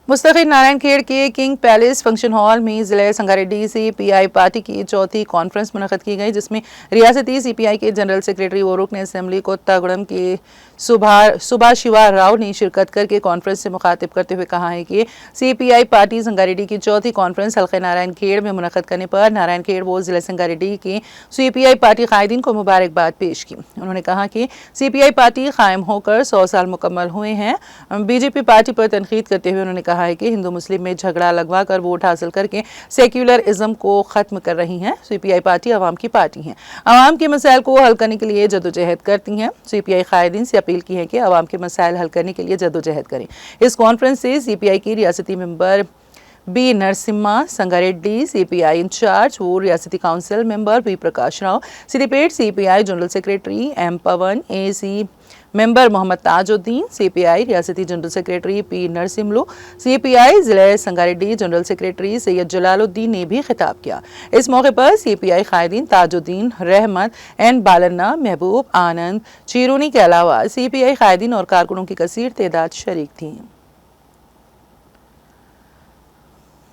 मुस्तकिल नारायणखेड़ के king palace function hall में जिला संगारेड्डी CPI पार्टी की चौथी कॉन्फ्रेंस मुनक़द की गई, जिसमें रियासती CPI के जनरल सेक्रेटरी और रुकन असेंबली कोत्तागुड़म के सुभाशिवा राव ने शिरकत करके कॉन्फ्रेंस से मुखातिब करते हुए कहा है कि CPI पार्टी संगारेड्डी की चौथी कॉन्फ्रेंस हल्के नारायणखेड़ में मुनक़द करने पर नारायणखेड़ व जिला संगारेड्डी के CPI पार्टी कायदीन को मुबारकबाद पेश की। उन्होंने कहा कि CPI पार्टी कायम होकर 100 साल मुकम्मल हुए हैं। BJP पार्टी पर तनकीद करते हुए उन्होंने कहा है कि हिंदू मुस्लिम में झगड़ा लगवा कर वोट हासिल करके सेक्युलरिज्म को खत्म कर रही है। CPI पार्टी अवाम की पार्टी है, अवाम के मसाइल को हल करने के लिए जदोजहद करती हैं। CPI कायदीन से अपील की है कि अवाम के मसाइल हल करने के लिए जदोजहद करें। इस कॉन्फ्रेंस से CPI की रियासती member B Narasimha, Sangareddy CPI in charge वो रियासती council member B Prakash Rao, Siddipet CPI general secretary M Pawan, AC member Mohammed Tajuddin, CPI रियासती general secretary P Narsimlu, CPI जिला संगारेड्डी जनरल सेक्रेटरी सैयद जलालुद्दीन ने भी खिताब किया। इस मौके पर CPI कायदीन ताजुद्दीन, रहमत, N बालन्ना, महबूब, आनंद, चिरूनी के अलावा CPI कायदीन और कारकुनों की कसीर तादाद शरीक थी।